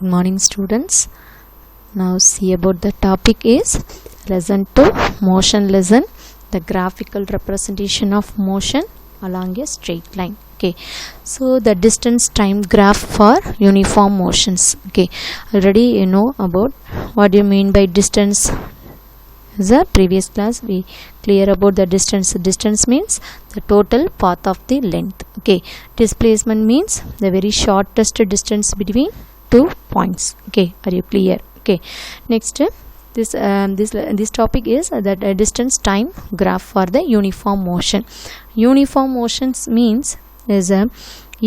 Good morning students. Now see about the topic is lesson 2 motion lesson, the graphical representation of motion along a straight line. Okay, so the distance time graph for uniform motions. Okay, already you know about what you mean by distance. The previous class we clear about the distance. Distance means the total path of the length. Okay, displacement means the very shortest distance between 2 points. Okay, are you clear? Okay, next this topic is that distance time graph for the uniform motion. Uniform motions means is a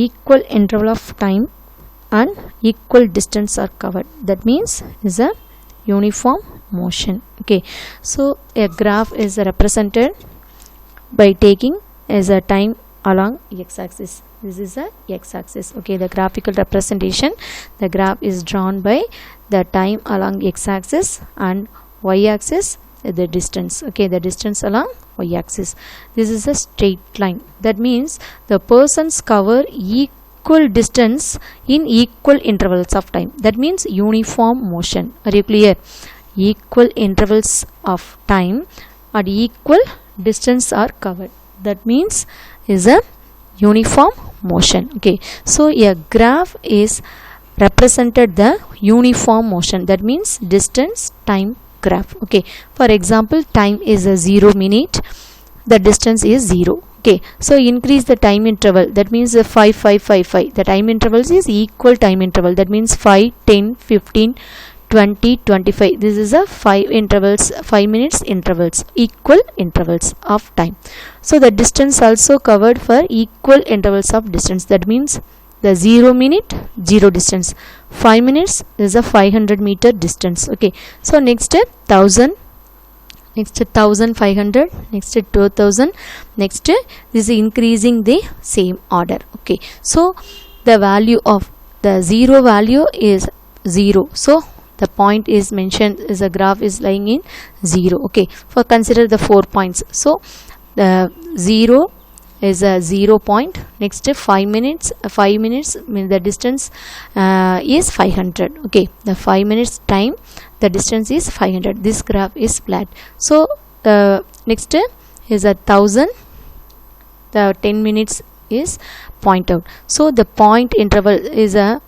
equal interval of time and equal distance are covered. That means is a uniform motion. Okay, so a graph is represented by taking as a time along x-axis. This is a x-axis. Okay, the graphical representation, the graph is drawn by the time along x-axis and y-axis the distance. Okay, the distance along y-axis. This is a straight line. That means the persons cover equal distance in equal intervals of time. That means uniform motion. Are you clear? Equal intervals of time at equal distance are covered. That means is a uniform motion. Okay, so a graph is represented the uniform motion. That means distance time graph. Okay, for example, time is a 0 minute, the distance is 0. Okay, so increase the time interval. That means 5 5 5 5. The time intervals is equal time interval. That means 5 10 15 20 25. This is a 5 intervals, 5 minutes intervals, equal intervals of time. So the distance also covered for equal intervals of distance. That means the 0 minute 0 distance, 5 minutes is a 500 meter distance. Okay, so next 1000, next 1500, next 2000, next this is increasing the same order. Okay, so the value of the 0 value is 0. So the point is mentioned is a graph is lying in 0. Okay, for consider the 4 points. So the 0 is a 0 point. Next 5 minutes, 5 minutes means the distance is 500. Okay, the 5 minutes time, the distance is 500. This graph is flat. So next is 1000. The 10 minutes is point out. So the point interval is a,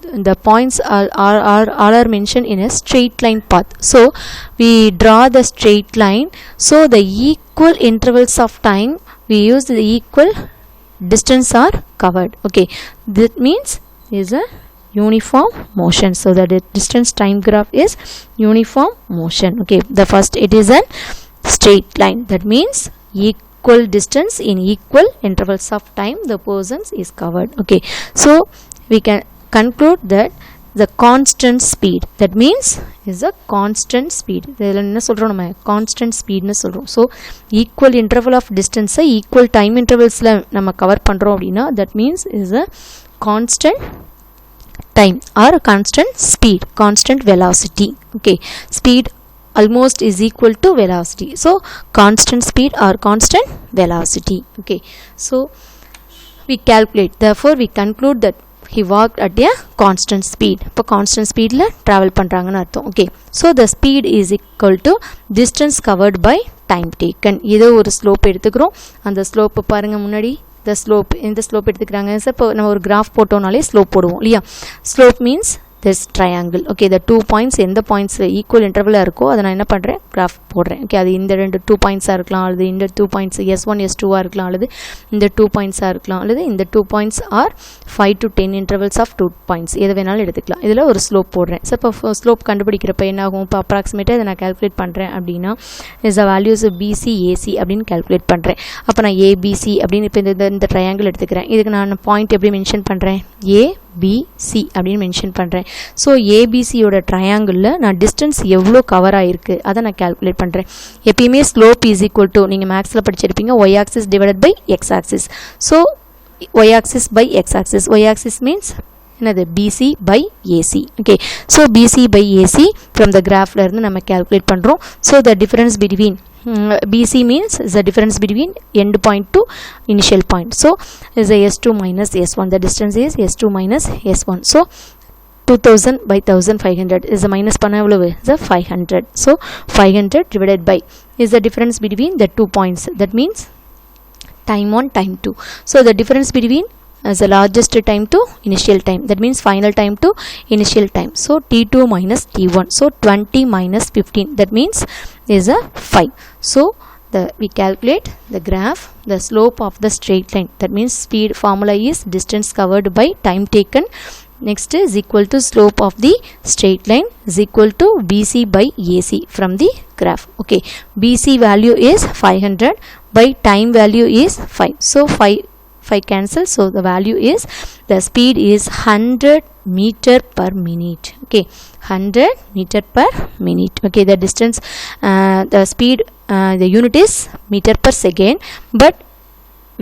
the points are mentioned in a straight line path. So we draw the straight line. So the equal intervals of time we use the equal distance are covered. Okay, that means is a uniform motion. So the distance time graph is uniform motion. Okay, the first it is a straight line. That means equal distance in equal intervals of time the persons is covered. Okay, so we can conclude that the constant speed, that means is a constant speed. இதில் என்ன சொல்கிறோம், நம்ம constant ஸ்பீட்னு சொல்கிறோம். So equal interval of டிஸ்டன்ஸை equal time இன்டர்வல்ஸில் நம்ம cover பண்ணுறோம் அப்படின்னா that means is a constant time or constant speed, constant velocity. Okay, speed almost is equal to velocity. So constant speed or constant velocity. Okay, so we calculate, therefore we conclude that he walked at a constant speed. இப்போ constant speedல travel பண்ணுறாங்கன்னு அர்த்தம். Okay, so the speed is equal to distance covered by time taken. இது ஒரு slope எடுத்துக்கிறோம். அந்த slope பாருங்க முன்னாடி the slope, இந்த ஸ்லோப் எடுத்துக்கிறாங்க. இப்போ நம்ம ஒரு கிராஃப் போட்டோம்னாலே ஸ்லோப் போடுவோம் இல்லையா. Slope means this triangle. Okay, the 2 points எந்த points equal interval இருக்கோ அதை நான் என்ன பண்ணுறேன், கிராஃப் போடுறேன். ஓகே, அது இந்த 2 points இருக்கலாம், அல்லது இந்த 2 points S1 S2 இருக்கலாம், அல்லது இந்த 2 points இருக்கலாம், அல்லது இந்த 2 points R 5 to 10 intervals of 2 points எது வேணாலும் எடுத்துக்கலாம். இதில் ஒரு ஸ்லோப் போடுறேன். ஸோ இப்போ ஸ்லோப் கண்டுபிடிக்கிறப்ப என்ன ஆகும், இப்போ அப்ராக்சிமேட்டாக இதை நான் கால்குலேட் பண்ணுறேன் அப்படின்னா இஸ் வேல்யூஸ் பிசி ஏசி அப்படின்னு கால்குலேட் பண்ணுறேன். அப்போ நான் ஏபிசி அப்படின்னு இப்போ இந்த ட்ரையாங்கிள் எடுத்துக்கிறேன். இதுக்கு நான் பாயிண்ட் எப்படி மென்ஷன் பண்ணுறேன், ஏபிசி அப்படின்னு மென்ஷன் பண்ணுறேன். ஸோ ஏபிசியோட ட்ரையாங்கிளில் நான் டிஸ்டன்ஸ் எவ்வளோ கவர் ஆகிருக்கு அதை நான் கால்குலேட் பண்ணுறேன். எப்பயுமே ஸ்லோப் இஸ் ஈக்குவல் டு, நீங்கள் மேக்ஸில் படிச்சிருப்பீங்க, Y axis divided by X axis. So Y axis by X axis, Y axis means என்னது, BC by AC. Okay, so BC by AC from the கிராஃப்ல இருந்து நம்ம கால்குலேட் பண்ணுறோம். So the difference between BC means is the difference between end point to initial point. So is a S2 minus S1. The distance is S2 minus S1. So 2000 by 1500 is a minus பண்ண எவ்வளவு is a 500. So 500 divided by is the difference between the 2 points, that means time 1 time 2. So the difference between as the largest time to initial time, that means final time to initial time. So t2 minus t1, so 20 minus 15, that means is a 5. So we calculate the graph, the slope of the straight line, that means speed formula is distance covered by time taken, next is equal to slope of the straight line is equal to BC by AC from the graph. Okay, BC value is 500 by time value is 5, so 5 cancel, so the value is the speed is 100 meter per minute. Okay, 100 meter per minute. Okay, the distance the speed the unit is meter per second, but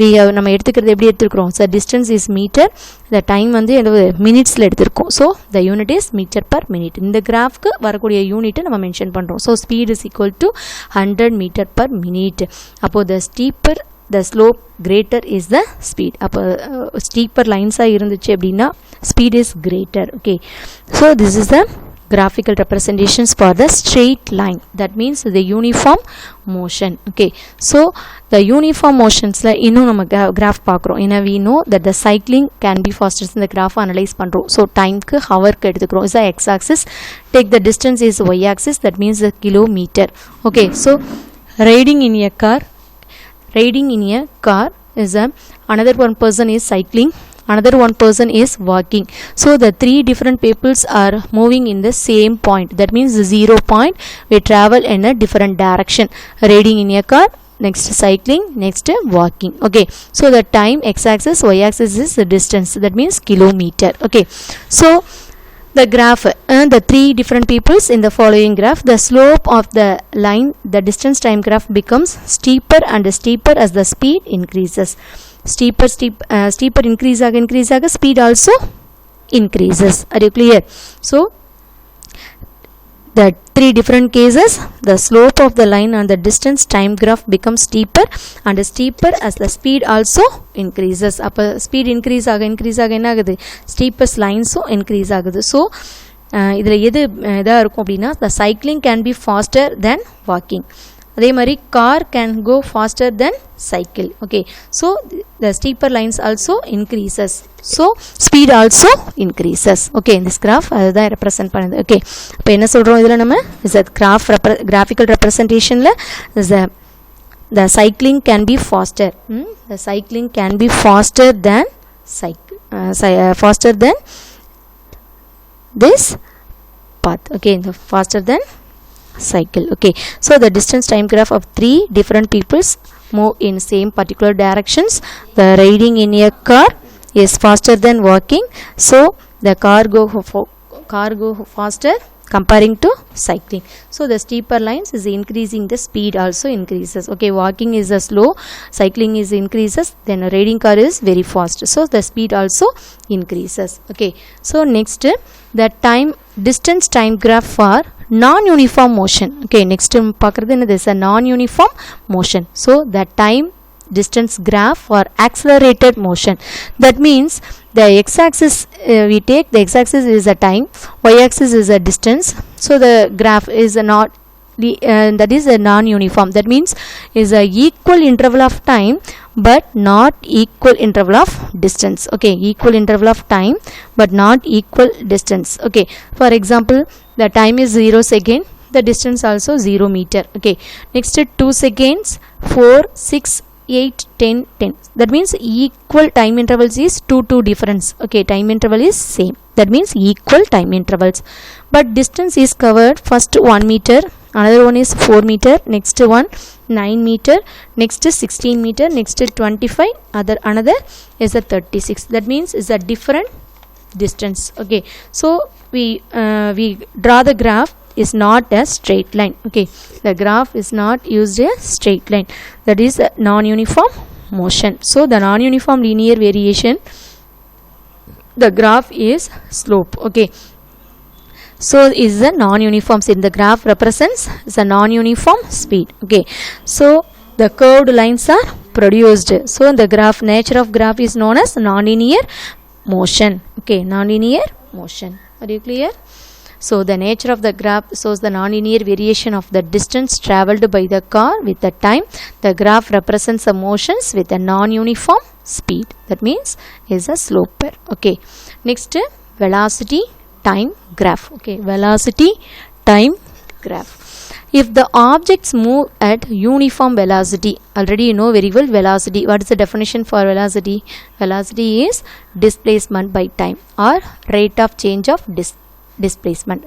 we have நம்ம எடுத்துக்கிறது எப்படி எடுத்துக்கிறோம், so distance is meter, the time வந்து மினிட்ஸ்ல எடுத்துக்கிறோம், so the unit is meter per minute. இந்த கிராஃப்க்கு வரக்கூடிய யூனிட்டை நம்ம மென்ஷன் பண்றோம். so speed is equal to 100 meter per minute. அப்போ the steeper the slope greater is the speed. அப்போ steeper lines இருந்துச்சு அப்படின்னா speed is greater. Okay, so this is the graphical representations for the straight line, that means the uniform motion. Okay, so the uniform motions la இன்னும் நம்ம graph பார்க்குறோம். ஏன்னா we know that the cycling can be faster, இந்த graph analyze பண்றோம். so time க்கு hour க்கு எடுத்துக்கிறோம், is the x axis, take the distance is y axis, that means the kilometer. Okay, so riding in a car is another one person is cycling, another one person is walking, so the three different peoples are moving in the same point, that means the 0 point we travel in a different direction, riding in a car, next cycling, next walking. Okay, so the time x axis, y axis is the distance, that means kilometer. Okay, so the graph the three different peoples in the following graph, the slope of the line, the distance time graph becomes steeper and steeper as the speed increases. Steeper increase aga speed also increases. Are you clear? So the three different cases, the slope of the line and the distance time graph becomes steeper and steeper as the speed also increases. அப்ப speed increase ஆக என்ன ஆகுது, steepest lines increase ஆகுது. so இதுல எது இதா இருக்கும் அப்படின்னா the cycling can be faster than walking, அதே மாதிரி car can go faster than cycle. Okay, so the steeper lines also increases, so speed also increases. Okay, in this graph அதுதான் represent பண்ணுது. Okay, அப்ப என்ன சொல்றோம் இதுல நம்ம, is a graphical representationல is the cycling can be faster, the cycling can be faster than faster than this path. Okay, the faster than cycle. Okay, so the distance time graph of three different peoples move in same particular directions. The riding in a car is faster than walking, so the car go faster comparing to cycling. So the steeper lines is increasing, the speed also increases. Okay, walking is a slow, cycling is increases, then a riding car is very fast, so the speed also increases. Okay, so next the distance time graph for non-uniform motion. Okay, next பார்க்கிறது என்னது, is a non-uniform motion. so the time distance graph for accelerated motion, that means the x-axis we take, the x-axis is a time, y-axis is a distance, so the graph is not that is a non-uniform, that means is a equal interval of time but not equal interval of distance. Okay, equal interval of time but not equal distance. Okay, for example the time is 0 second, the distance also 0 meter. Okay, next 2 seconds, 4, 6, 8, 10, 10, that means equal time intervals is 2 difference. Okay, time interval is same, that means equal time intervals, but distance is covered, first 1 meter, another one is 4 meter, next one 9 meter, next 16 meter, next 25, another is a 36, that means is a different distance. Okay, so we draw the graph is not a straight line. Okay, the graph is not used a straight line, that is a non-uniform motion. So the non-uniform linear variation, the graph is slope. Okay, so is the non-uniforms in the graph represents is a non-uniform speed. Okay, so the curved lines are produced, so the nature of graph is known as non-linear motion. Okay, non-linear motion. Are you clear? So the nature of the graph shows the nonlinear variation of the distance traveled by the car with the time. The graph represents the motions with a non-uniform speed. That means is a slope. Okay. Next, velocity time graph. Okay, velocity time graph. If the objects move at uniform velocity, already you know very well velocity. What is the definition for velocity? Velocity is displacement by time or rate of change of displacement.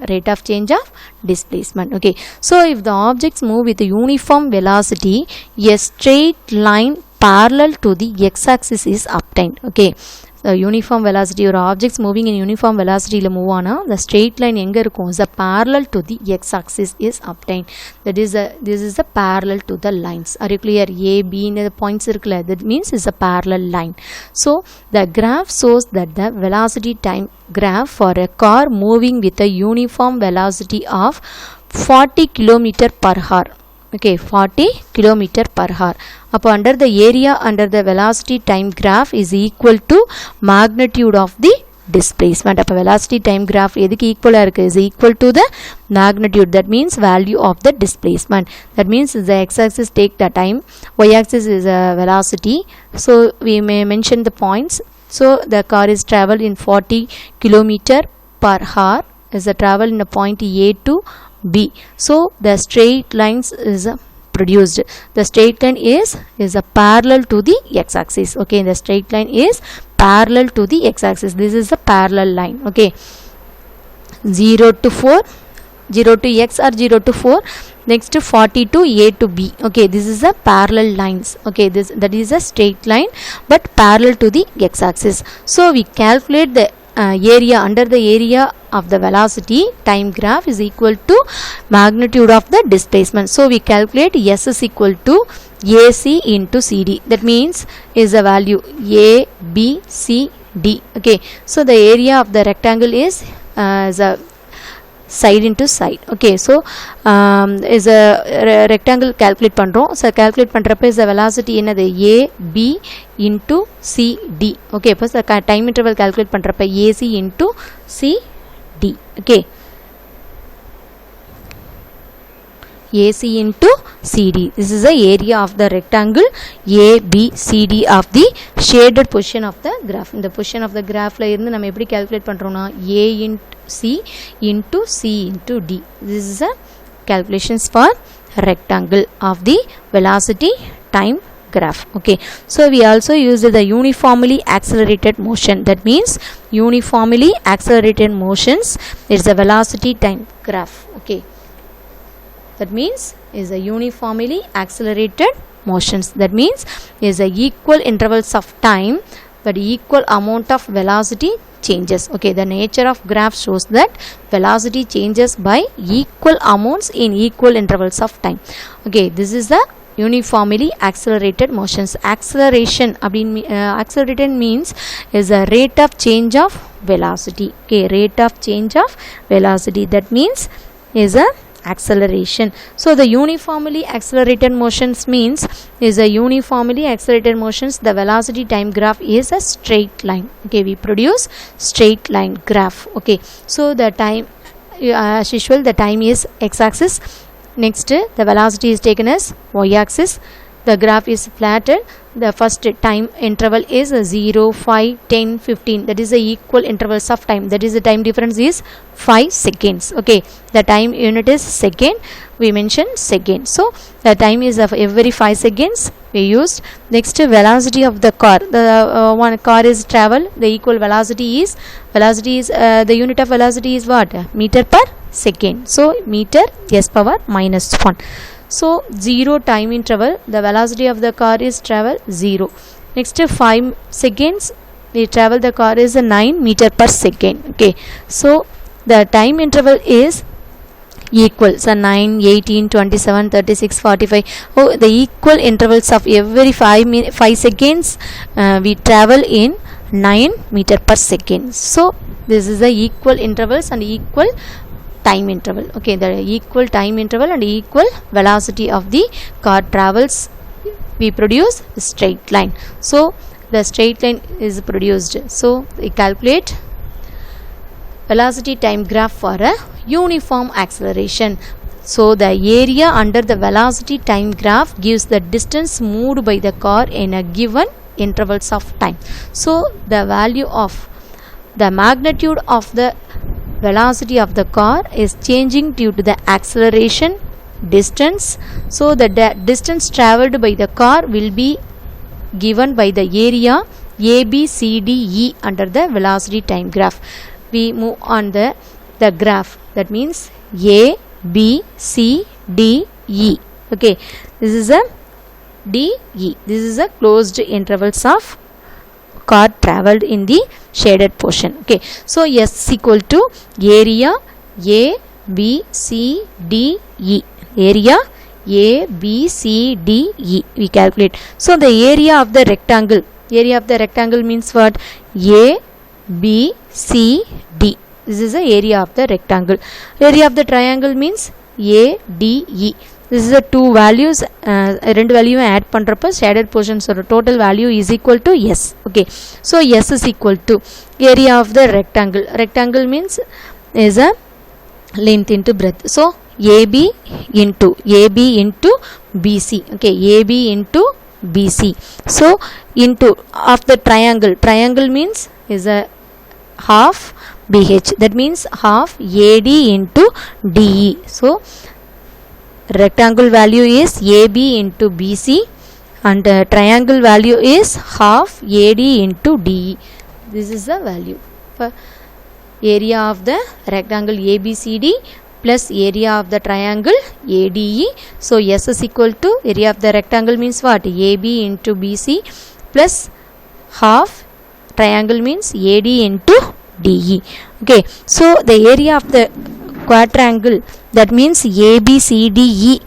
Okay, so if the objects move with a uniform velocity, a straight line parallel to the x-axis is obtained. Okay, the uniform velocity, or objects moving in uniform velocity la move ana, the straight line enga irukum is a parallel to the x-axis is obtained. That is this is a parallel to the lines. Are you clear? A, B in the points irukla, that means is a parallel line. So the graph shows that the velocity time graph for a car moving with a uniform velocity of 40 km per hour. Okay, 40 km per hour. Up under the area under the velocity time graph is equal to magnitude of the displacement. Up velocity time graph equal is equal to the magnitude. That means value of the displacement. That means the x-axis take the time, y-axis is a velocity. So we may mention the points. So the car is traveled in 40 km per hour is a travel in a point A to B. So the straight lines is produced. The straight line is a parallel to the x-axis. Okay, the straight line is parallel to the x-axis. This is a parallel line. Okay, 0 to 4, 0 to x or 0 to 4. Next to 40 to A to B. Okay, this is a parallel lines. Okay, that is a straight line but parallel to the x-axis. So we calculate the area under the area of the velocity time graph is equal to magnitude of the displacement. So we calculate S is equal to AC into CD. That means is a value A, B, C, D. Okay, so the area of the rectangle is a side into side. Okay, so is a rectangle calculate பண்றோம். So calculate பண்றப்ப is the velocity என்னது A, B into C, D. Okay, இப்போ time interval calculate பண்றப்ப AC into C, D. Okay, AC into CD. This is the area of the rectangle A, B, C, D of the shaded portion of the graph. In the portion of the graph la irundhu நம்ம எப்படி calculate பண்றோம்னா A into C into C into D. This is a calculations for rectangle of the velocity time graph. Okay, so we also use the uniformly accelerated motion. That means uniformly accelerated motions is a velocity time graph. Okay, that means is a uniformly accelerated motions. That means is a equal intervals of time but equal amount of velocity changes. Okay, the nature of graph shows that velocity changes by equal amounts in equal intervals of time. Okay, this is the uniformly accelerated motions. Acceleration accelerated means is a rate of change of velocity. Okay, rate of change of velocity, that means is a acceleration. So the uniformly accelerated motions means is a uniformly accelerated motions, the velocity time graph is a straight line. Okay, we produce straight line graph. Okay, so the time as usual the time is x-axis. Next the velocity is taken as y-axis. The graph is flattened. The first time interval is 0, 5, 10, 15. That is the equal intervals of time. That is the time difference is 5 seconds. Okay, the time unit is second. We mentioned second. So the time is of every 5 seconds we used. Next velocity of the car. The one car is travel. The equal velocity is the unit of velocity is what? Meter per second. So meter s power minus 1. So 0 time interval, the velocity of the car is travel 0. Next 5 seconds we travel the car is 9 meter per second. Okay, so the time interval is equal. So 9, 18, 27, 36, 45. Oh, the equal intervals of every 5 seconds we travel in 9 meter per second. So this is the equal intervals and equal time interval. Okay, the equal time interval and equal velocity of the car travels, we produce a straight line. So the straight line is produced. So we calculate velocity time graph for a uniform acceleration. So the area under the velocity time graph gives the distance moved by the car in a given intervals of time. So the value of the magnitude of the velocity of the car is changing due to the acceleration distance. So the distance traveled by the car will be given by the area A, B, C, D, E under the velocity time graph. We move on the graph. That means A, B, C, D, E. Okay, this is a D, E. This is a closed intervals of car traveled in the shaded portion. Okay, so S equal to area A, B, C, D, E. Area A, B, C, D, E. We calculate. So the area of the rectangle. Area of the rectangle means what? A, B, C, D. This is the area of the rectangle. Area of the triangle means A, D, E. This is the two values. ரெண்டு value add பண்றப்ப shaded portions or total value is equal to S. Okay. So S is equal to area of the rectangle. Rectangle means is a length into breadth. So AB into BC. Okay. AB into BC. So into of the triangle. Triangle means is a half BH. That means half AD into DE. So rectangle value is AB into BC and triangle value is half AD into DE. This is the value for area of the rectangle ABCD plus area of the triangle ADE. So S is equal to area of the rectangle means what? AB into BC plus half triangle means AD into DE. Okay, so the area of the quadrangle, that means ABCDE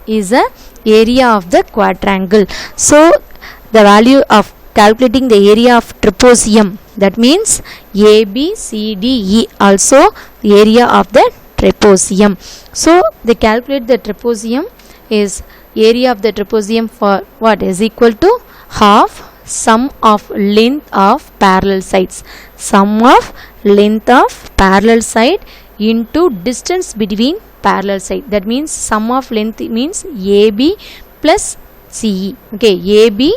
is the area of the quadrangle. So the value of calculating the area of trapezium, that means ABCDE also the area of the trapezium. So they calculate the trapezium is area of the trapezium for what is equal to half sum of length of parallel sides. Sum of length of parallel side into distance between parallel side. That means sum of length means AB plus CE. Okay, AB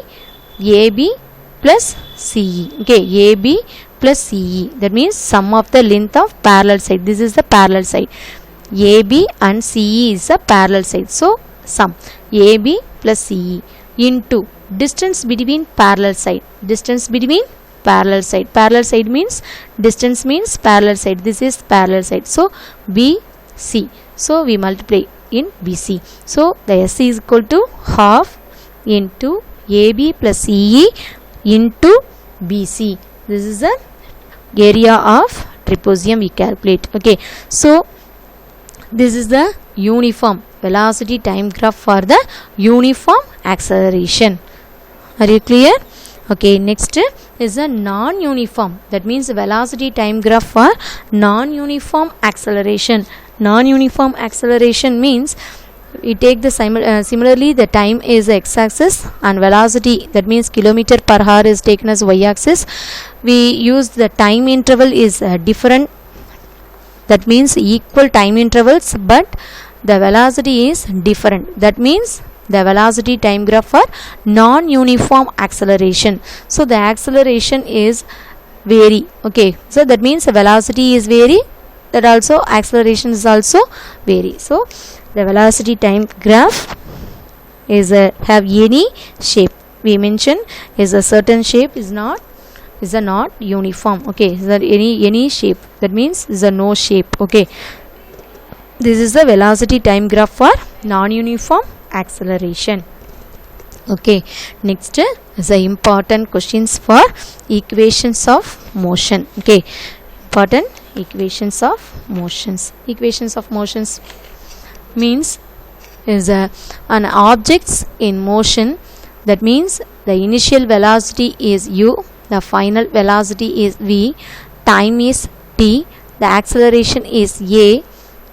plus CE. Okay, AB plus CE. That means sum of the length of parallel side. This is the parallel side. AB and CE is a parallel side. So sum AB plus CE into distance between parallel side. Distance between parallel side. Parallel side means distance means parallel side. This is parallel side. So BC. So we multiply in BC. So the S is equal to half into AB plus CE into BC. This is the area of trapezium we calculate. Okay. So this is the uniform velocity time graph for the uniform acceleration. Are you clear? Okay, next is a non-uniform. That means velocity time graph for non-uniform acceleration. Non-uniform acceleration means we take the similarly the time is x-axis and velocity, that means kilometer per hour, is taken as y-axis. We use the time interval is different. That means equal time intervals, but the velocity is different. That means the velocity time graph for non-uniform acceleration. So the acceleration is vary. Okay, so that means the velocity is vary, that also acceleration is also vary. So the velocity time graph is have any shape. We mentioned is a certain shape is not uniform. Okay, is there any shape, that means is a no shape. Okay, this is the velocity time graph for non-uniform acceleration. Okay, next is the important questions for equations of motion. Okay, important equations of motions. Equations of motions means is an objects in motion. That means the initial velocity is u, the final velocity is v, time is t, the acceleration is a,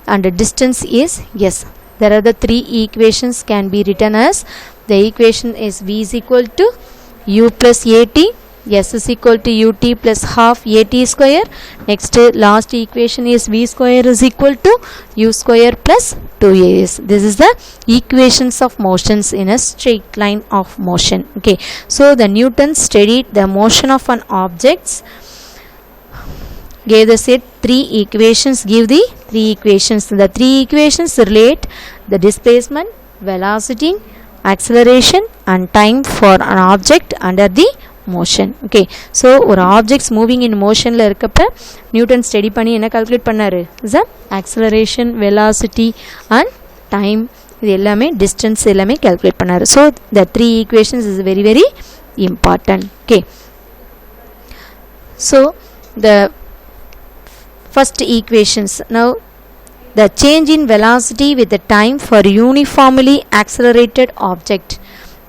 and the distance is s. There are the three equations can be written as, the equation is v is equal to u plus at, S is equal to ut plus half at square. Next last equation is v square is equal to u square plus 2as. This is the equations of motions in a straight line of motion. Okay, so the Newton studied the motion of an object, gave the set 3 equations, give the 3 equations. The 3 equations relate the displacement, velocity, acceleration and time for an object under the motion. Okay, so ஒரு objects moving in motionல இருக்கப்ப Newton study பண்ணி என்ன calculate பண்ணாரு? is the acceleration, velocity and time, இது எல்லாமே distance எல்லாமே calculate பண்ணாரு. So the 3 equations is very very important. Okay, so the first equations, now the change in velocity with the time for uniformly accelerated object.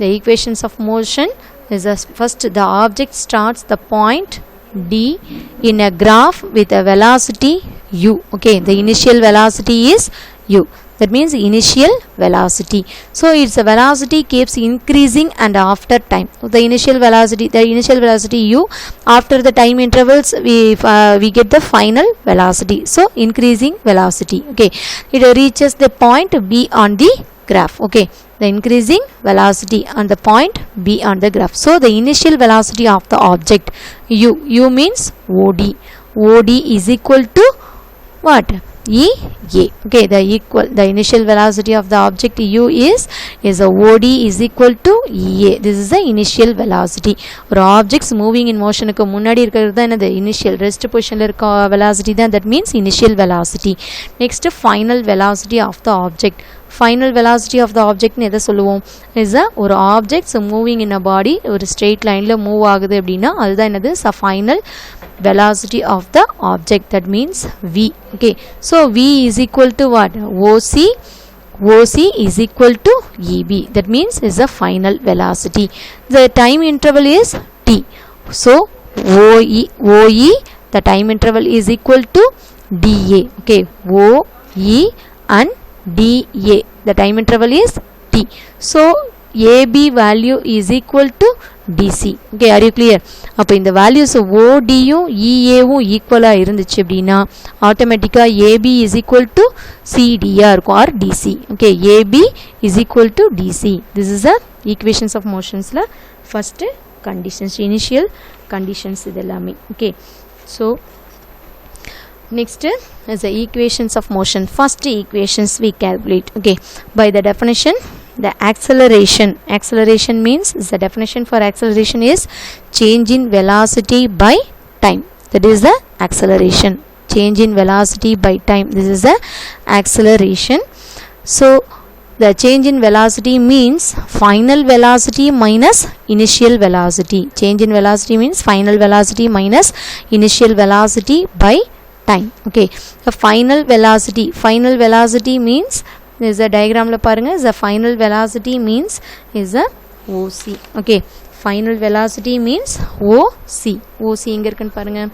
The equations of motion is as first the object starts the point D in a graph with a velocity u. Okay, the initial velocity is u. That means initial velocity. So its velocity keeps increasing and after time. The initial velocity u, after the time intervals we get the final velocity. So increasing velocity. Okay, it reaches the point B on the graph. Okay, the increasing velocity on the point B on the graph. So the initial velocity of the object u means OD is equal to what? EA. Okay, the initial velocity of the object u is a OD is equal to EA. This is the initial velocity. ஒரு objects moving in motion க்கு முன்னாடி இருக்கிறது தான் the initial rest positionல இருக்க velocity தான், that means initial velocity. Next final velocity of the object. Final velocity of the object னு எதை சொல்லுவோம்? is a ஒரு objects moving in a body ஒரு straight lineல move ஆகுது அப்படினா அதுதான் என்னது? final velocity of the object, that means v. Okay, so v is equal to what? OC is equal to EB, that means is a final velocity. The time interval is t, so OE the time interval is equal to dA. Okay, OE and dA, the time interval is t, so AB value is equal to DC. Okay, are you clear? அப்போ இந்த values OD யும் EA வும் ஈக்குவலா இருந்துச்சு அப்படின்னா ஆட்டோமேட்டிக்கா AB is equal to CD இருக்கும் or DC. Okay, AB is equal to DC. This is the equations of motionsல first conditions, initial conditions இதெல்லாமே. Okay, so next is the equations of motion. First equations we calculate. Okay, by the definition, the acceleration means the definition for acceleration is change in velocity by time. That is the acceleration, change in velocity by time. This is the acceleration. So the change in velocity means final velocity minus initial velocity. Change in velocity means final velocity minus initial velocity by time. Okay, the final velocity means, is a diagram la parunga, is a final velocity means is a OC. Okay, final velocity means OC inga irukku parunga,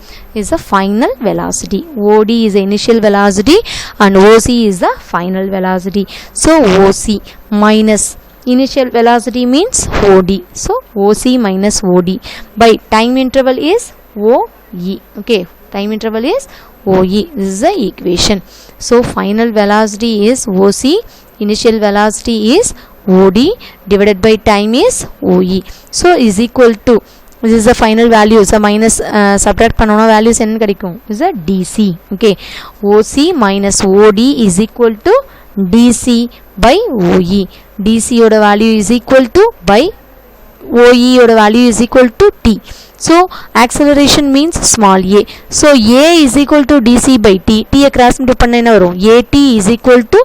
is a final velocity. OD is the initial velocity and OC is the final velocity. So OC minus initial velocity means OD, so OC minus OD by time interval is OE. Okay, time interval is OE. This is the equation. So final velocity is OC, initial velocity is OD divided by time is OE. So is equal to, this is the final value, so minus subtract பண்ணோம்னா values என்ன கிடைக்கும்? is a DC. Okay, OC minus OD is equal to DC by OE. DC ஓட value is equal to by OE ஓட value is equal to T. So acceleration means small a. So a is equal to dc by t. T cross multiply பண்ணா என்ன வரும்? at is equal to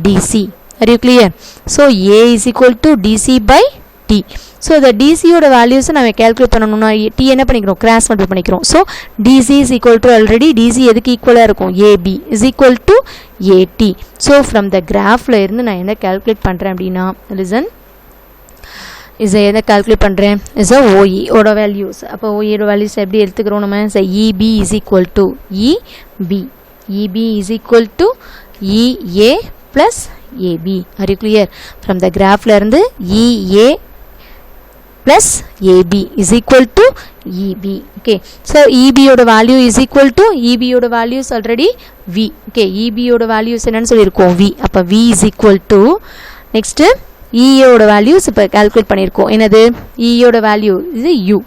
dc. Are you clear? So a is equal to dc by t. So the dc ஓட values நாம calculate பண்ணனும்னா t என்ன பண்ணிக்கிறோம்? cross multiply பண்ணிக்கிறோம். So dc is equal to, already dc எதுக்கு ஈக்குவலா இருக்கும்? ab is equal to at. So from the graphல இருந்து நான் என்ன calculate பண்றேன் அப்படினா, listen, is a calculate பண்றேன், is a OE ஓட values. அப்ப OE ஓட values எப்படி எடுத்துக்கிறோம் நம்ம? EB is equal to EB is equal to EA plus AB. Are you clear? From the graphல இருந்து EA plus AB is equal to EB. Okay, so EB oda value is equal to, EB oda value is already V. Okay, EB oda value is என்னன்னு சொல்லிருக்கோம் V. அப்ப V is equal to, next EA oda values இப்ப calculate பண்ணிருக்கோம். என்னது EA oda value is U.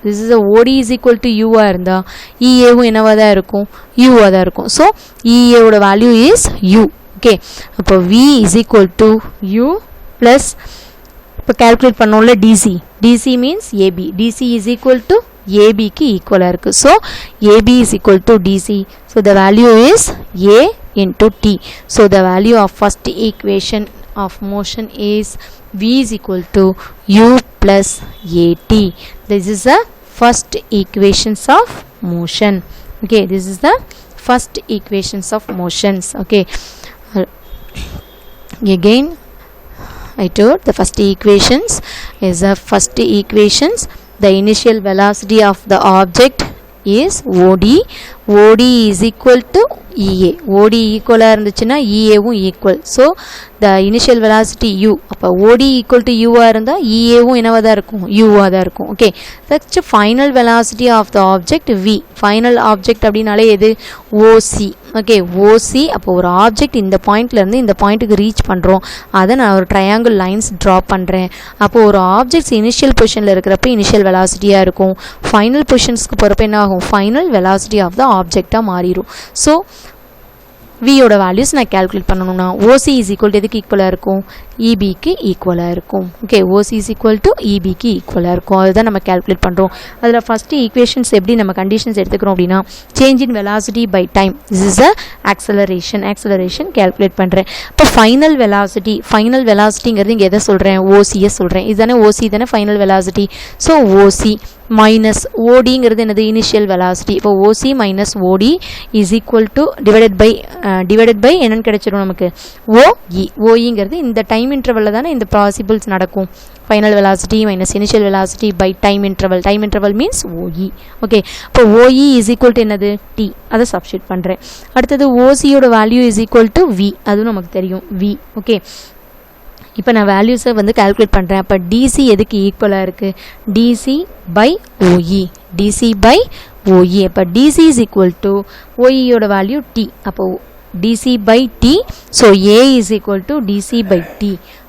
This is a OD is equal to U ஆ இருந்தா EA வும் என்னவா தான் இருக்கும், U ஆ தான் இருக்கும். So EA oda value is U. Okay, அப்ப V is equal to U plus இப்போ calculate பண்ணோம்ல DC. DC means AB. DC is equal to AB க்கு equal ஆ இருக்கு. So AB is equal to DC. So the value is A into T. So the value of first equation of motion is V is equal to U plus AT. This is the first equations of motion. Okay, this is the first equations of motions. Okay, again I told the first equations is the first equations. The initial velocity of the object is OD. OD is equal to EA. OD equal ஆ இருந்துச்சுன்னா EA வும் equal. So the initial velocity U. அப்ப OD equal to U ஆ இருந்தா EA வும் என்னவா தான் இருக்கும், U ஆ தான் இருக்கும். Okay, next final velocity of the object V. Final object அப்படினாலே எது, OC. Okay, OC. அப்போ ஒரு ஆப்ஜெக்ட் இந்த பாயிண்ட்ல இருந்து இந்த பாயிண்ட்டுக்கு ரீச் பண்றோம், அதை நான் ஒரு ட்ரையாங்கிள் லைன்ஸ் டிரா பண்றேன். அப்போ ஒரு ஆப்ஜெக்ட்ஸ் இனிஷியல் பொசிஷன்ல இருக்கிறப்ப இனிஷியல் வெலாசிட்டியா இருக்கும், ஃபைனல் பொசிஷன்ஸ்க்கு போறப்ப என்ன ஆகும், ஃபைனல் வெலாசிட்டி ஆஃப் த ஆப்ஜெக்டா மாறிடும். ஸோ V ஓட வேல்யூஸ் நான் கால்குலேட் பண்ணணும்னா OC இஸ் ஈக்குவல் டு எதுக்கு ஈக்குவலாக இருக்கும், EBக்கு ஈக்குவலாக இருக்கும். Okay, OC is equal to EBக்கு ஈக்குவலாக இருக்கும். அதுதான் நம்ம கால்குலேட் பண்ணுறோம். அதில் ஃபஸ்ட்டு ஈக்குவேஷன்ஸ் எப்படி நம்ம கண்டிஷன்ஸ் எடுத்துக்கிறோம் அப்படின்னா, change in velocity by time, this is a acceleration calculate பண்ணுறேன். இப்போ ஃபைனல் வெலாசிட்டிங்கிறது இங்கே எதை சொல்கிறேன், OCயை சொல்கிறேன். இதுதானே OC தானே final velocity. So OC minus ஓடிங்கிறது என்னது, இனிஷியல் வெலாசிட்டி. இப்போ OC minus OD is equal to divided by என்னன்னு கிடைச்சிடும் நமக்கு, OE. OEங்கிறது இந்த டைம் இன்டர்வலில் தானே இந்த பாசிபிள்ஸ் நடக்கும். Final velocity minus initial velocity by time interval means OE. Okay, இப்போ OE இஸ் ஈக்குவல் டு என்னது, T. அதை சப்ஸ்டியூட் பண்ணுறேன். அடுத்தது OCயோட value is equal to V. அதுவும் நமக்கு தெரியும் V. ஓகே, இப்போ நான் வேல்யூஸை வந்து கால்குலேட் பண்ணுறேன். அப்போ DC எதுக்கு ஈக்குவலாக இருக்குது, DC பை OE. அப்போ DC இஸ் ஈக்குவல் டு OEயோட வேல்யூ T. அப்போ DC by T. So A is equal to DC by T.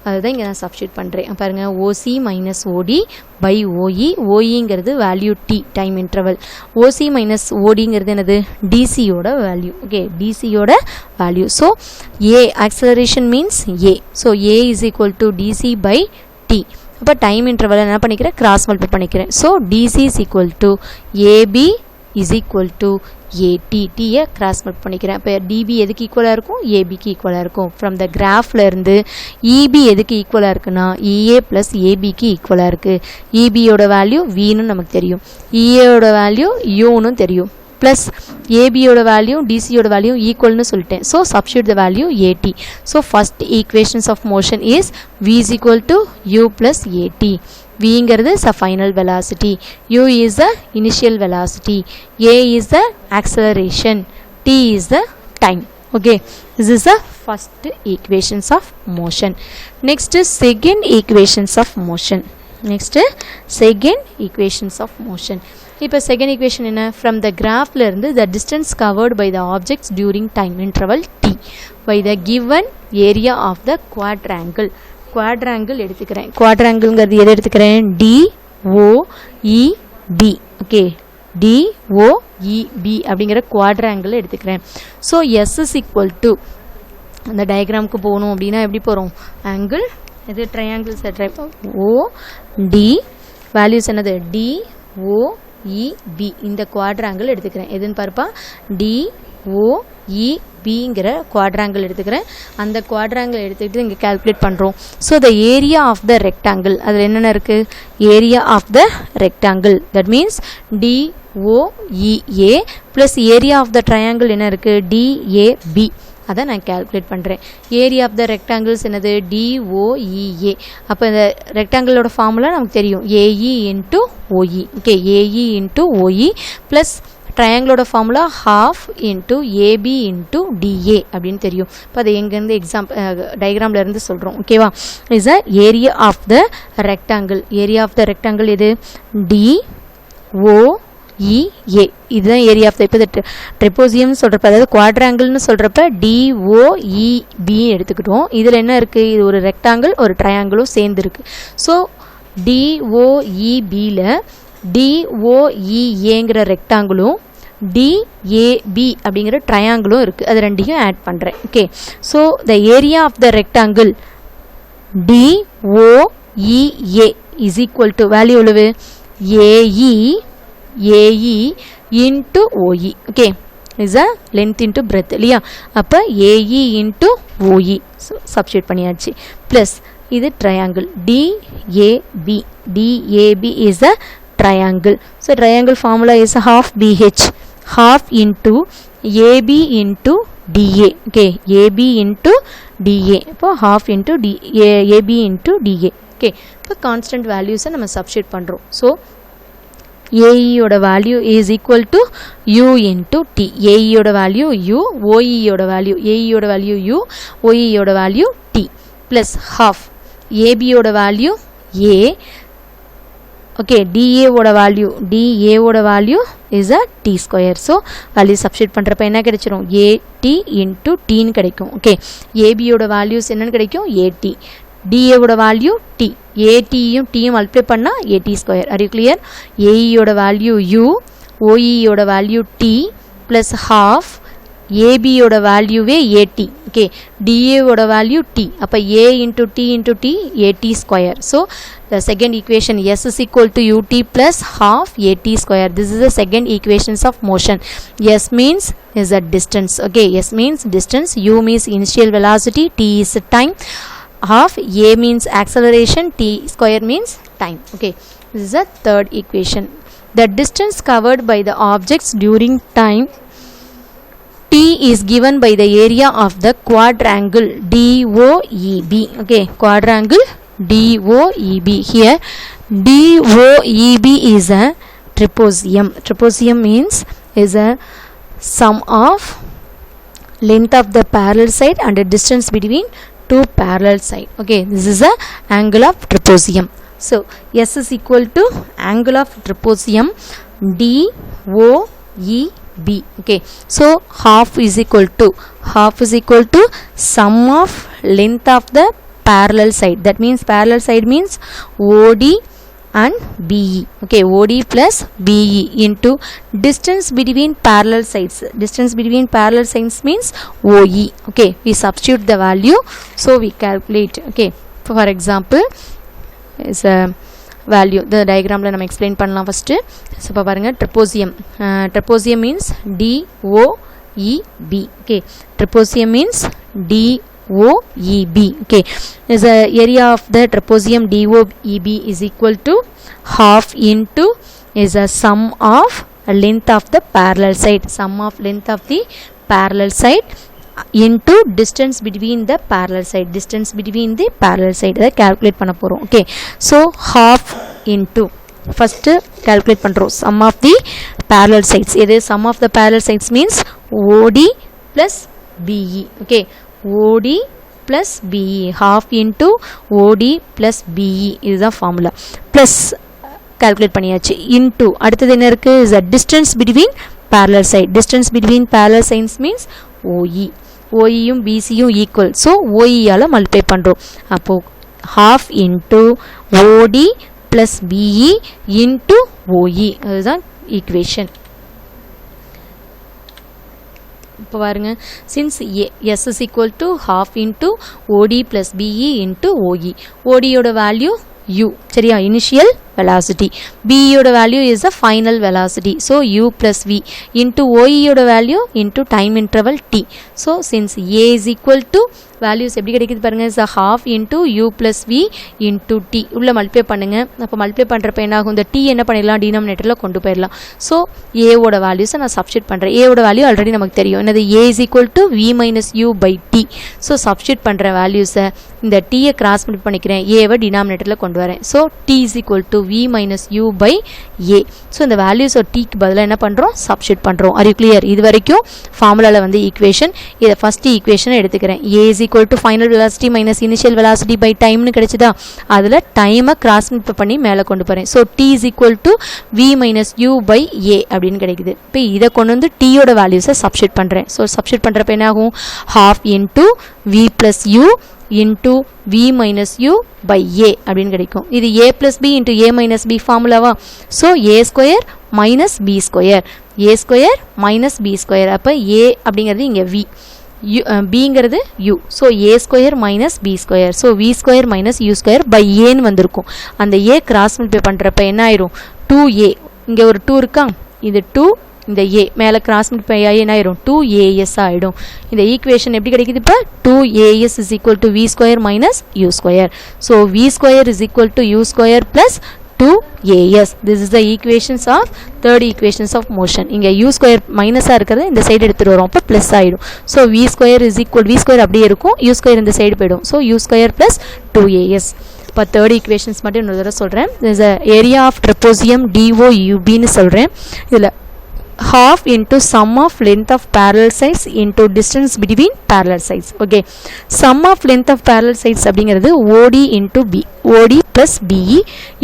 அதுதான் இங்கே நான் சப்ஸ்டியூட் பண்ணுறேன். பாருங்கள், OC minus OD by OE. OEங்கிறது value T, time interval. OC minus ODங்கிறது என்னது, DCயோட வேல்யூ. ஓகே, DCயோட value. So A acceleration means A. So A is equal to DC by T. அப்போ டைம் இன்டர்வல் என்ன பண்ணிக்கிறேன், கிராஸ் மல்டிப்ளை பண்ணிக்கிறேன். So DC is equal to AB is equal to AT. T-யை cross multiply பண்ணிக்கிறேன். இப்போ DB எதுக்கு ஈக்குவலாக இருக்கும், ABக்கு ஈக்குவலாக இருக்கும். ஃப்ரம் த கிராஃபில் இருந்து EB எதுக்கு ஈக்குவலாக இருக்குன்னா EA ப்ளஸ் ABக்கு ஈக்குவலாக இருக்குது. EBயோட வேல்யூ Vன்னு நமக்கு தெரியும், EAயோட வேல்யூ Uன்னு தெரியும், ப்ளஸ் ABயோட வேல்யூ DCயோட வேல்யூ ஈக்குவல்னு சொல்லிட்டேன். So substitute the value AT. So first equations of motion is V is equal to U plus AT. Vங்கிறது is a final velocity, U is the initial velocity, A is the acceleration, T is the time. Okay, this is the first equations of motion. Next is second equations of motion. இப்போ second equation என்ன, from the கிராஃப்ல இருந்து the distance covered by the objects during time interval T by the given area of the quadrangle. எடுத்துக்கிறேன். குவாட்ராங்கிள்ங்கிறது எதை எடுத்துக்கிறேன், DOEB. Okay, DOEB அப்படிங்கிற குவாட்ராங்கிள் எடுத்துக்கிறேன். So S is equal to, அந்த டயக்ராமுக்கு போகணும் அப்படின்னா எப்படி போகிறோம், ஆங்கிள் இது ட்ரையாங்கிள்ஸ் OD வேல்யூஸ் என்னது DOEB. இந்த குவாட்ராங்கிள் எடுத்துக்கிறேன். எதுன்னு பார்ப்பா, DOEBங்கிற குவாட்ராங்கிள் எடுத்துக்கிறேன். அந்த குவாட்ராங்கிள் எடுத்துக்கிட்டு இங்கே கால்குலேட் பண்ணுறோம். So the area of the rectangle, அதில் என்னென்ன இருக்குது, area of the rectangle that means DOEA plus area of the triangle என்ன இருக்குது, DAB. அதை நான் கால்குலேட் பண்ணுறேன். ஏரியா ஆஃப் த ரெக்டாங்கிள்ஸ் என்னது, DOEA. அப்போ இந்த ரெக்டாங்கிளோட ஃபார்முலா நமக்கு தெரியும், AE into OE. Okay, AE into OE plus ட்ரையாங்கிளோட formula half into AB into DA அப்படின்னு தெரியும். இப்போ அது எங்கேருந்து டயக்ராமில் இருந்து சொல்கிறோம். ஓகேவா? Is a area of the rectangle. Area of the rectangle எது? DOEA. இதுதான் ஏரியா ஆஃப் த. இப்போ ட்ரெப்போசியம் சொல்கிறப்ப, அதாவது குவாட்ராங்கிள்னு சொல்கிறப்ப DOEB எடுத்துக்கிட்டோம். இதில் என்ன இருக்குது? இது ஒரு ரெக்டாங்கிள் ஒரு ட்ரையாங்கிளும் சேர்ந்துருக்கு. ஸோ DOEBயில் DOEAங்கிற ரெக்டாங்கிளும் DAB அப்படிங்கிற ட்ரையாங்கிளும் இருக்குது. அது ரெண்டையும் ஆட் பண்ணுறேன். Okay, so the area of the rectangle DOEA is equal to value எவ்வளவு? AE into OE. Okay, is a length into breadth இல்லையா? அப்போ AE into OE சப்ஸ்டியூட் பண்ணியாச்சு. ப்ளஸ் இது triangle DAB. DAB is a triangle. So triangle formula is half BH, half into AB into DA. Okay, AB into DA. இப்போ half into AB into DA. Okay, இப்போ constant values நம்ம substitute பண்ணுறோம். So AE ஓட value is equal to U into T. AE ஓட value U, OE ஓட value, AE ஓட value U, OE ஓட value T, plus half AB ஓட value A. Okay, DA ஓட value, DA ஓட value is a T square. So value substitute பண்ணுறப்ப என்ன கிடைச்சிரும்? AT into T ன்னு கிடைக்கும். Okay, AB ஓட values என்னன்னு கிடைக்கும்? AT. DA ஓட value T. AT யும் T யும் மல்டிப்ளை பண்ணா AT square. Are you clear? AE ஓட value U, OE ஓட value T plus half AB ஓட வேல்யூவே AT. ஓகே, DA ஓட வேல்யூ T. அப்போ A into T into T AT square. So the second equation S is equal to UT plus half AT square. This is the second equations of motion. S means is a distance. Okay, S means distance, U means initial velocity, T is time, half A means acceleration, T square means time. Okay, this is the third equation. The distance covered by the objects during time T is given by the area of the quadrangle DOEB. Okay, quadrangle DOEB. Here DOEB is a trapezium. Trapezium means is a sum of length of the parallel side and the distance between two parallel side. Okay, this is a angle of trapezium. So S is equal to angle of trapezium DOEB. Okay, so half is equal to sum of length of the parallel side. That means parallel side means OD and BE. Okay, OD plus BE into distance between parallel sides. Distance between parallel sides means OE. Okay, we substitute the value, so we calculate. Okay, for example is a value. The diagram la நம்ம explain பண்ணலாம் first. So இப்ப பாருங்க trapezium. Trapezium means DOEB. Okay, trapezium means DOEB. Okay, is the area of the trapezium DOEB is equal to half into is a sum of length of the parallel side. Sum of length of the parallel side into distance between the parallel side. Distance between the parallel side அதை calculate பண்ண போறோம். Okay, so half into first calculate பண்றோம் sum of the parallel sides. இது sum of the parallel sides means OD plus BE. Okay, OD plus BE, half into OD plus BE இதுதான் formula. Plus calculate பண்ணியாச்சு into அடுத்தது என்ன இருக்கு? is a distance between parallel side. Distance between parallel sides means OE. OE யும் BC யும் equal. So OE ஆல multiply பண்றோம். அப்போ half into OD plus BE into OE. அதுதான் equation. இப்போ பாருங்க, since S is equal to half into OD plus BE into OE. OD யோட value U. சரியா, initial velocity. BE யோட value is the final velocity. So U plus V into OE யோட value into time interval T. So since A is equal to values எப்படி கிடைக்குது பாருங்க, is a half into U plus V into T. உள்ள multiply பண்ணுங்க. அப்போ multiply பண்ணுறப்ப என்ன ஆகும்? இந்த T என்ன பண்ணிடலாம்? டினாமினேட்டரில் கொண்டு போயிடலாம். ஸோ A ஓட வேல்யூஸை நான் சப்ஸ்டியூட் பண்ணுறேன். A ஓட வேல்யூ ஆல்ரெடி நமக்கு தெரியும். என்னது? A is equal to V minus U by T. So substitute பண்ணுற வேல்யூஸை இந்த T-யை கிராஸ் மல்டிப்ளை பண்ணிக்கிறேன். ஏவை டினாமினேட்டரில் கொண்டு வரேன். So T is equal to V v minus u by a. So இந்த வேல்யூஸ் டீக்கு பதிலாக என்ன பண்ணுறோம், சப்ஸ்டியூட் பண்ணுறோம். Are you clear? இது வரைக்கும் ஃபார்முலாவில் வந்து ஈக்குவேஷன். இதை ஃபஸ்ட்டு ஈக்குவேஷனை எடுத்துக்கிறேன். a is equal to final velocity minus initial velocity by timeனு கிடைச்சதா, அதில் டைமை கிராஸ் மல்டிப்ளை பண்ணி மேலே கொண்டு போகிறேன். So t is equal to v minus u by a அப்படின்னு கிடைக்குது. இப்போ இதை கொண்டு வந்து டீயோட வேல்யூஸை சப்ஸ்டியூட் பண்ணுறேன். ஸோ சப்ஸ்டியூட் பண்ணுறப்ப என்ன ஆகும், half into v plus u into v minus u by a அப்படின்னு கிடைக்கும். இது a plus b into a minus b ஃபார்முலாவா. So a square minus b square, a square minus b square. அப்போ a அப்படிங்கிறது இங்கே v, பிங்கிறது u. So a square minus b square. So v square minus u square by ஏன்னு வந்திருக்கும். அந்த a cross multiply பண்ணுறப்ப என்ன ஆயிரும், 2a. இங்கே ஒரு 2 இருக்கா, இது 2, இந்த a மேலே கிராஸ் மல்டிப்ளை ஆகி என்ன ஆயிரும், 2as ஆகிடும். இந்த ஈக்குவேஷன் எப்படி கிடைக்குது இப்போ, 2as is equal to v square minus u square. So v square is equal to u square plus 2as. This is the equations of third equations of motion. இங்கே u square மைனஸாக இருக்கிறது இந்த side எடுத்துகிட்டு வரும், அப்போ plus ஆகிடும். So v square is equal, v square அப்படியே இருக்கும், u ஸ்கொயர் இந்த சைடு போயிடும். So u square plus 2as. இப்போ தேர்ட் ஈக்குவேஷன்ஸ் மட்டும் இன்னொரு தடவை சொல்கிறேன். This is the area of trapezium DOUBன்னு சொல்கிறேன். இதில் half into sum of length of parallel sides into distance between parallel sides. Okay, sum of length of parallel sides அப்படிங்கிறது OD into B, OD plus BE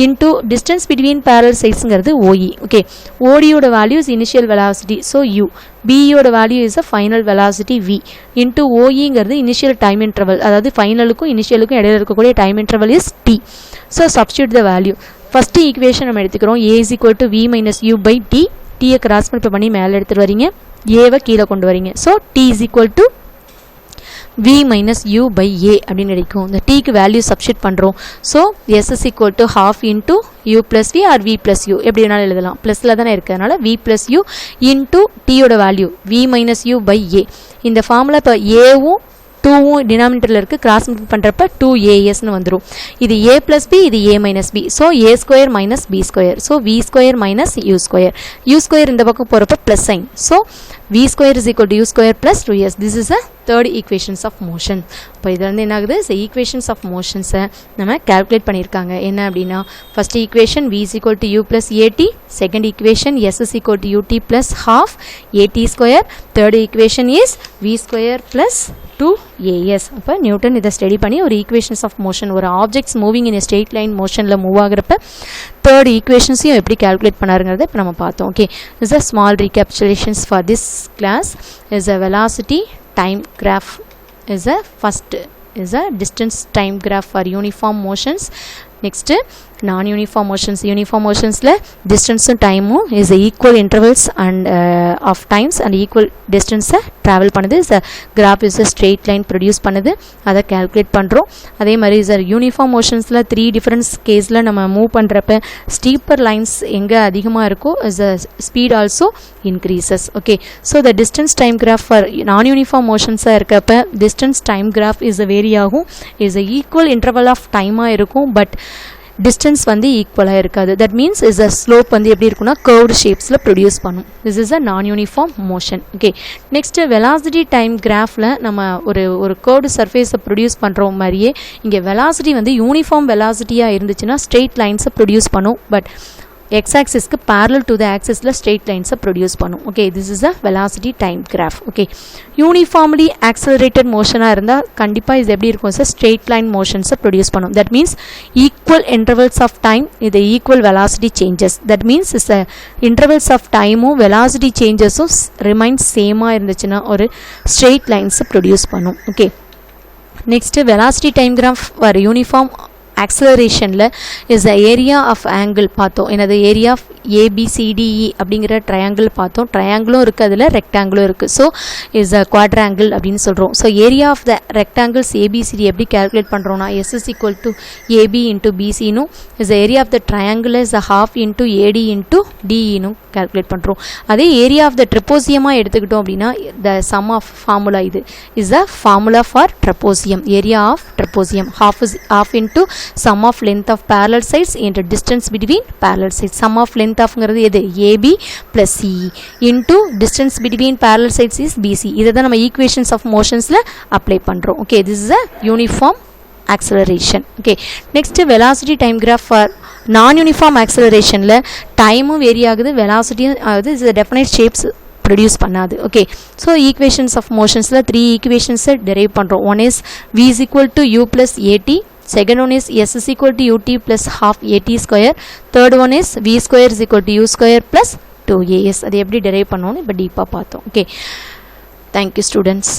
into distance between parallel sidesங்கிறது OE. Okay, OD யோட value is initial velocity, so U. BE யோட value is a final velocity V into OEங்கிறது initial time interval, அதாவது ஃபைனலுக்கும் இனிஷியலுக்கும் இடையில இருக்கக்கூடிய time interval is T. So substitute the value. First equation நம்ம எடுத்துக்கிறோம், A is equal to V minus U by T. டீயை cross multiply பண்ணி மேலே எடுத்துகிட்டு வரீங்க, ஏவை கீழே கொண்டு வரீங்க. So T is equal to v minus u by a அப்படின்னு கிடைக்கும். இந்த டீக்கு வேல்யூ சப்ஸ்டியூட் பண்ணுறோம். So s is equal to half into u plus v or v plus u எப்படி வேணாலும் எழுதலாம், ப்ளஸில் தானே இருக்குது, அதனால் v plus u into டீயோட value v minus u by a. இந்த ஃபார்முலா இப்போ ஏவும் 2வும் டினாமினேட்டரில் இருக்குது, கிராஸ் மல்டிப்ளை பண்ணுறப்ப 2asன்னு வந்துடும். இது a plus b, இது a minus b. So a square minus b square. So v square minus u square. u square இந்த பக்கம் போகிறப்ப plus sign. So v square is equal to u square plus 2s. This is a third equations of motion. இப்போ இதில் வந்து என்ன ஆகுது, equations of மோஷன்ஸை நம்ம calculate பண்ணியிருக்காங்க. என்ன அப்படின்னா, first equation v is equal to u plus at, second equation s is equal to ut plus half at square, third equation is v square plus 2as. அப்போ நியூட்டன் இதை study பண்ணி ஒரு equations of motion, ஒரு objects moving in straight line மோஷனில் move ஆகிறப்ப third ஈக்குவேஷன்ஸையும் எப்படி calculate பண்ணாருங்கிறத இப்போ நம்ம பார்த்தோம். Okay, is a small recapsulations for this class. Is a velocity time graph, is a first is a distance time graph for uniform motions. Next, non-uniform motions. Uniform motions la distance and time is equal intervals and of times and equal distance travel பண்ணுது. is a graph is a straight line produce பண்ணுது, அதை calculate பண்ணுறோம். அதே மாதிரி is a uniform motionsல 3 different caseல நம்ம move பண்ணுறப்ப steeper lines எங்கே அதிகமாக இருக்கோ is a speed also increases. okay, so the distance time graph for non-uniform motions இருக்கப்ப distance time graph is a vary ஆகும், is a equal interval of time இருக்கும், but distance வந்து ஈக்குவலாக இருக்காது. That means is a slope வந்து எப்படி இருக்குன்னா curved ஷேப்ஸில் ப்ரொடியூஸ் பண்ணும். This is a non uniform motion. Okay, next velocity time கிராஃபில் நம்ம ஒரு கர்வ்டு சர்ஃபேஸை ப்ரொடியூஸ் பண்ணுற மாதிரியே இங்கே வெலாசிட்டி வந்து யூனிஃபார்ம் வெலாசிட்டியாக இருந்துச்சுன்னா ஸ்ட்ரெயிட் லைன்ஸை ப்ரொடியூஸ் பண்ணும், பட் x-axisக்கு parallel to the axisல straight lines produce பண்ணும். okay, this is a velocity time graph. okay, uniformly accelerated motion இருந்தா கண்டிப்பா இது எப்படி இருக்கும், straight line motions produce பண்ணும். that means equal intervals of time இது equal velocity changes. that means is a intervals of time velocity changes remain same இருந்துச்சுன்னா ஒரு straight lines produce பண்ணும். okay, next velocity time graph for uniform acceleration is the area of angle பார்த்தோம். என்னது area of ABCDE அப்படிங்கிற triangle பார்த்தோம். ட்ரையாங்கிளும் இருக்குது, அதில் ரெக்டாங்கிளும் இருக்குது. ஸோ இஸ் அ குவாட்ராங்கிள் அப்படின்னு சொல்கிறோம். So area of the rectangles ABCD எப்படி கேல்குலேட் பண்ணுறோன்னா S is equal to AB into BCனும் is area of the triangle is a half into AD into DEனும் கேல்குலேட் பண்ணுறோம். அதே ஏரியா ஆஃப் த ட்ரெப்போசியமாக எடுத்துக்கிட்டோம் அப்படின்னா த சம் ஆஃப் ஃபார்முலா இது is a formula for trapezium. Area of trapezium half into sum of length of parallel sides into distance between parallel sides. sum of length ofங்கிறது எது AB plus CE into distance between parallel sides is BC. இதை தான் நம்ம equations of motionsல apply பண்ணுறோம். okay, this is a uniform acceleration. Okay, next velocity time graph for non-uniform acceleration la time vary ஆகுது, velocity அது is definite shapes produce பண்ணாது. Okay, so equations of motions la three equations derive பண்றோம். One is v is equal to u plus at, second one is s is equal to ut plus half at square, third one is v square is equal to u square plus 2as. அது எப்படி derive பண்ணோம்னு இப்ப டீப்பா பார்த்தோம். Okay, thank you students.